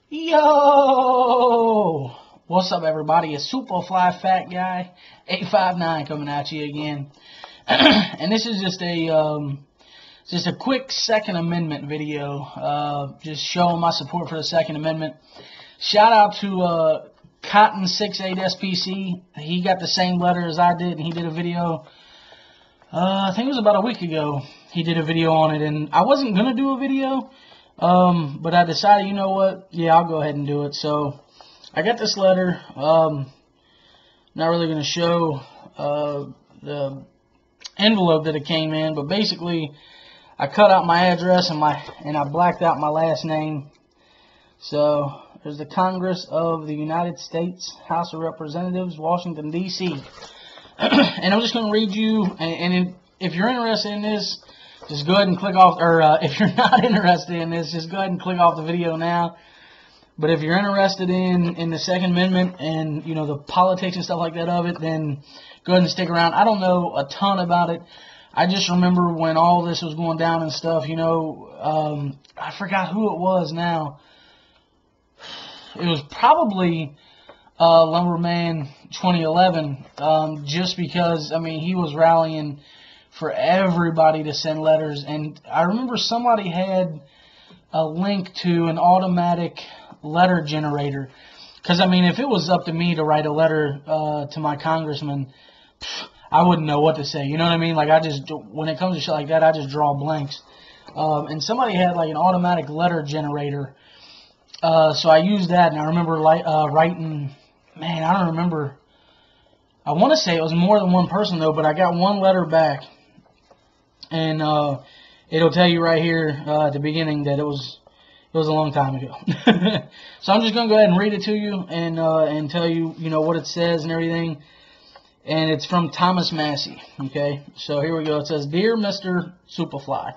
Yo! What's up, everybody? It's Superfly Fat Guy 859 coming at you again, and this is just a quick Second Amendment video, just showing my support for the Second Amendment. Shout out to Cotton68SPC. He got the same letter as I did, and he did a video. I think it was about a week ago. He did a video on it, and I wasn't gonna do a video. But I decided, you know what, yeah, I'll go ahead and do it. So, I got this letter, not really going to show, the envelope that it came in, but basically, I cut out my address and I blacked out my last name. So, there's the Congress of the United States, House of Representatives, Washington, D.C. And I'm just going to read you, and if you're interested in this, just go ahead and click off, or if you're not interested in this, just go ahead and click off the video now. But if you're interested in the Second Amendment and, you know, the politics and stuff like that of it, then go ahead and stick around. I don't know a ton about it. I just remember when all this was going down and stuff, you know, I forgot who it was now. It was probably Lumberman 2011, just because, I mean, he was rallying for everybody to send letters, and I remember somebody had a link to an automatic letter generator, because I mean, if it was up to me to write a letter to my congressman, I wouldn't know what to say, you know what I mean? Like, when it comes to shit like that, I just draw blanks, and somebody had like an automatic letter generator, so I used that, and I remember writing, man, I don't remember, I want to say it was more than one person though, but I got one letter back. And it'll tell you right here at the beginning that it was a long time ago. So I'm just gonna go ahead and read it to you and tell you, you know, what it says and everything. And it's from Thomas Massie. Okay, so here we go. It says, "Dear Mr. Superfly,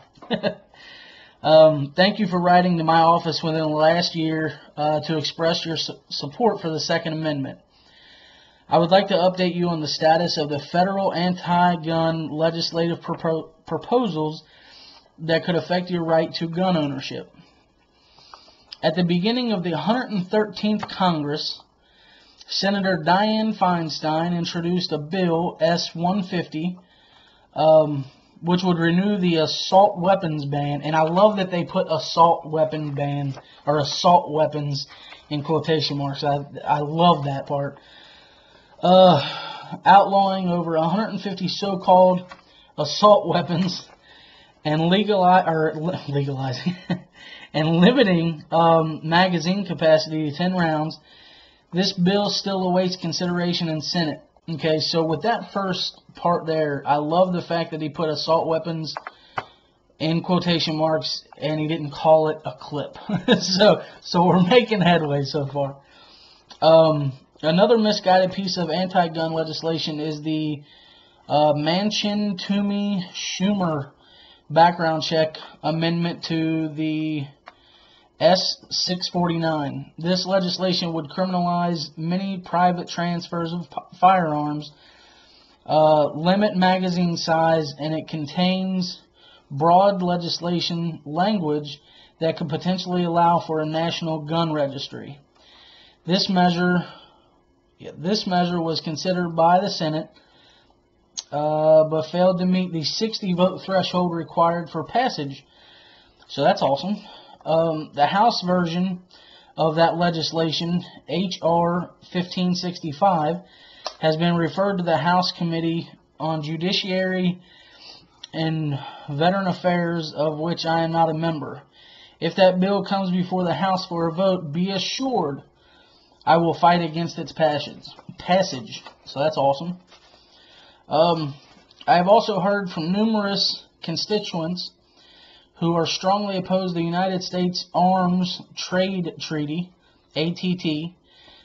thank you for writing to my office within the last year to express your support for the Second Amendment. I would like to update you on the status of the federal anti-gun legislative proposals that could affect your right to gun ownership. At the beginning of the 113th Congress, Senator Dianne Feinstein introduced a bill, S-150, which would renew the assault weapons ban, and I love that they put assault weapon ban, or assault weapons in quotation marks. I love that part. Outlawing over 150 so-called assault weapons and legalizing and limiting magazine capacity to 10 rounds. This bill still awaits consideration in Senate." Okay, so with that first part there, I love the fact that he put assault weapons in quotation marks and he didn't call it a clip. so we're making headway so far. Another misguided piece of anti-gun legislation is the Manchin-Toomey-Schumer background check amendment to the S-649. This legislation would criminalize many private transfers of firearms, limit magazine size, and it contains broad legislation language that could potentially allow for a national gun registry. This measure was considered by the Senate, but failed to meet the 60-vote threshold required for passage. So that's awesome. The House version of that legislation, H.R. 1565, has been referred to the House Committee on Judiciary and Veteran Affairs, of which I am not a member. If that bill comes before the House for a vote, be assured I will fight against its passage. So that's awesome. I have also heard from numerous constituents who are strongly opposed to the United States Arms Trade Treaty, ATT,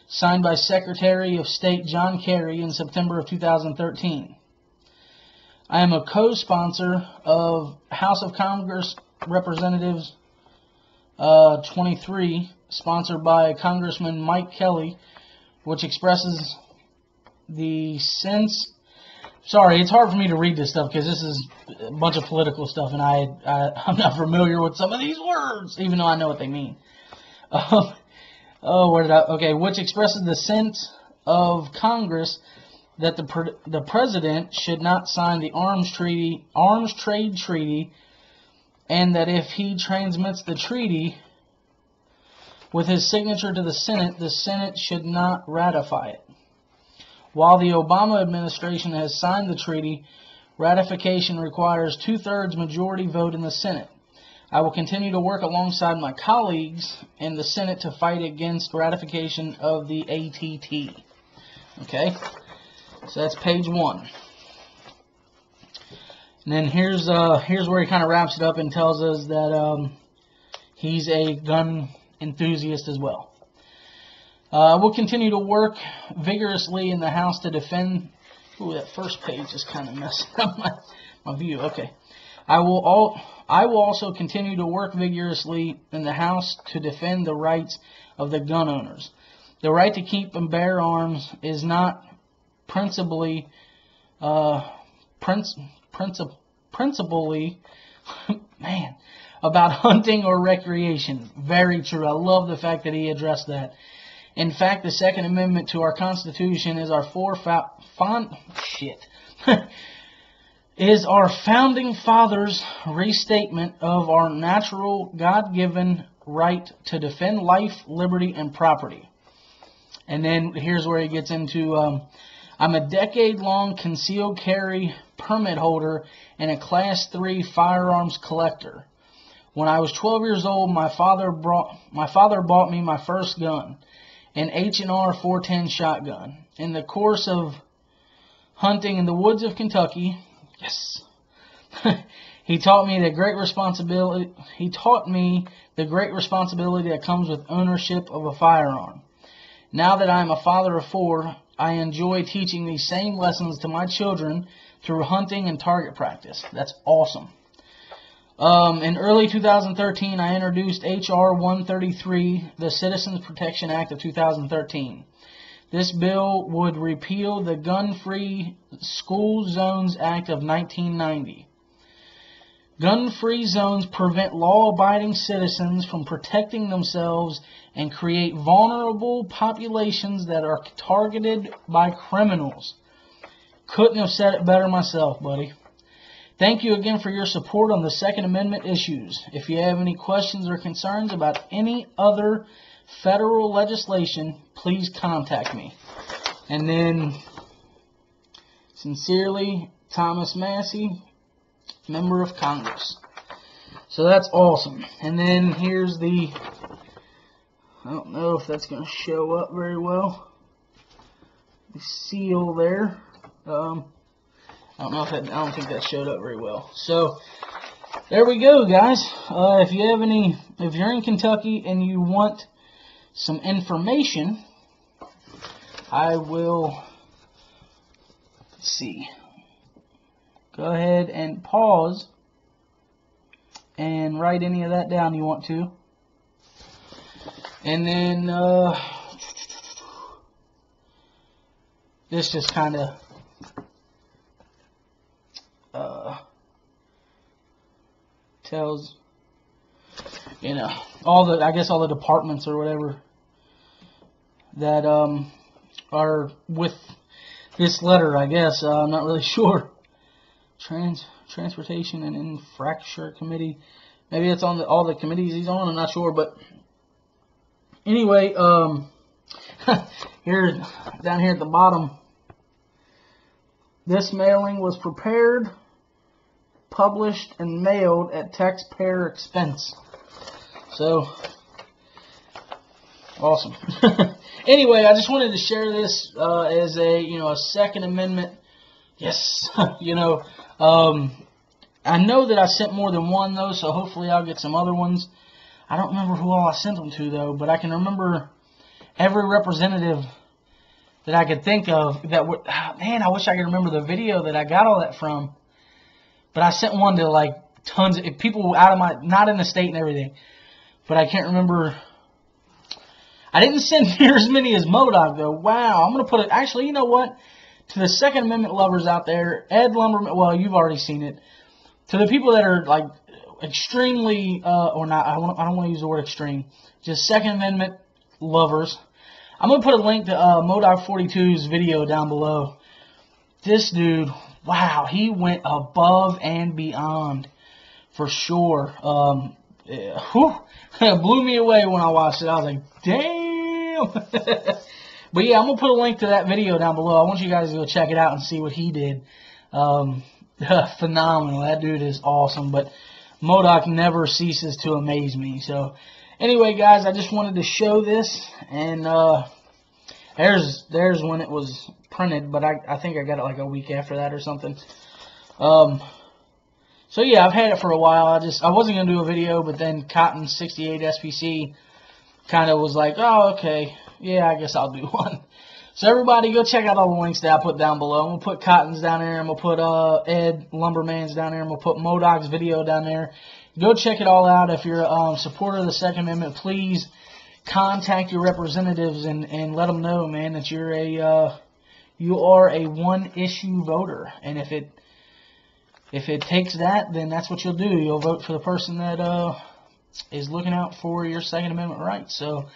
signed by Secretary of State John Kerry in September of 2013. I am a co-sponsor of House of Congress Representatives 23, sponsored by Congressman Mike Kelly, which expresses the sense... Sorry, it's hard for me to read this stuff because this is a bunch of political stuff, and I'm not familiar with some of these words, even though I know what they mean. Oh, where did okay, which expresses the sense of Congress that the president should not sign the arms trade treaty, and that if he transmits the treaty with his signature to the Senate should not ratify it. While the Obama administration has signed the treaty, ratification requires 2/3 majority vote in the Senate. I will continue to work alongside my colleagues in the Senate to fight against ratification of the ATT. Okay, so that's page 1. And then here's where he kind of wraps it up and tells us that he's a gun enthusiast as well. We'll continue to work vigorously in the House to defend. Ooh, that first page is kind of messing up my view. Okay. I will also continue to work vigorously in the House to defend the rights of the gun owners. The right to keep and bear arms is not principally man, about hunting or recreation. Very true. I love the fact that he addressed that. In fact, the Second Amendment to our Constitution is our is our founding fathers' restatement of our natural, God-given right to defend life, liberty, and property. And then here's where he gets into, I'm a decade-long concealed carry permit holder and a Class 3 firearms collector. When I was 12 years old, my father bought me my first gun, an H&R 410 shotgun. In the course of hunting in the woods of Kentucky, yes, he taught me the great responsibility that comes with ownership of a firearm. Now that I am a father of 4, I enjoy teaching these same lessons to my children through hunting and target practice. That's awesome. In early 2013, I introduced H.R. 133, the Citizens Protection Act of 2013. This bill would repeal the Gun-Free School Zones Act of 1990. Gun-free zones prevent law-abiding citizens from protecting themselves and create vulnerable populations that are targeted by criminals. Couldn't have said it better myself, buddy. Thank you again for your support on the Second Amendment issues. If you have any questions or concerns about any other federal legislation, please contact me. And then, sincerely, Thomas Massie, Member of Congress. So that's awesome. And then here's the, I don't know if that's going to show up very well, the seal there. I don't think that showed up very well. So there we go, guys. If you're in Kentucky and you want some information, I will, let's see. Go ahead and pause and write any of that down you want to. And then this just kind of tells, all the departments or whatever that are with this letter, I guess. I'm not really sure. Transportation and Infrastructure Committee. Maybe it's on all the committees he's on. I'm not sure, but anyway, down here at the bottom, this mailing was prepared, published, and mailed at taxpayer expense. So awesome. Anyway, I just wanted to share this as a Second Amendment. Yes, I know that I sent more than one though, so hopefully I'll get some other ones. I don't remember who all I sent them to though, but I can remember every representative that I could think of that would. Man, I wish I could remember the video that I got all that from. But I sent one to like tons of people out of not in the state and everything. But I can't remember. I didn't send near as many as MODOK though. Wow, I'm gonna put it. Actually, you know what? To the Second Amendment lovers out there, Ed Lumberman. Well, you've already seen it. To the people that are like extremely, or not. I don't want to use the word extreme. Just Second Amendment lovers. I'm going to put a link to Modog42's video down below. This dude, wow, he went above and beyond for sure. It blew me away when I watched it. I was like, damn. But yeah, I'm going to put a link to that video down below. I want you guys to go check it out and see what he did. Phenomenal. That dude is awesome. But Modog never ceases to amaze me. So anyway, guys, I just wanted to show this. And there's when it was printed. But I think I got it like a week after that or something. So yeah, I've had it for a while. I wasn't going to do a video, but then Cotton 68 SPC kind of was like, oh, okay, yeah, I guess I'll do one. So everybody go check out all the links that I put down below. I'm going to put Cotton's down there. I'm going to put Ed Lumberman's down there. I'm going to put Modog's video down there. Go check it all out. If you're a supporter of the Second Amendment, please contact your representatives and let them know, man, that you are a one-issue voter. And if it takes that, then that's what you'll do. You'll vote for the person that is looking out for your Second Amendment rights. So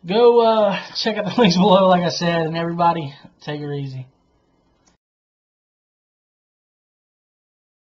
go check out the links below, like I said, and everybody, take it easy.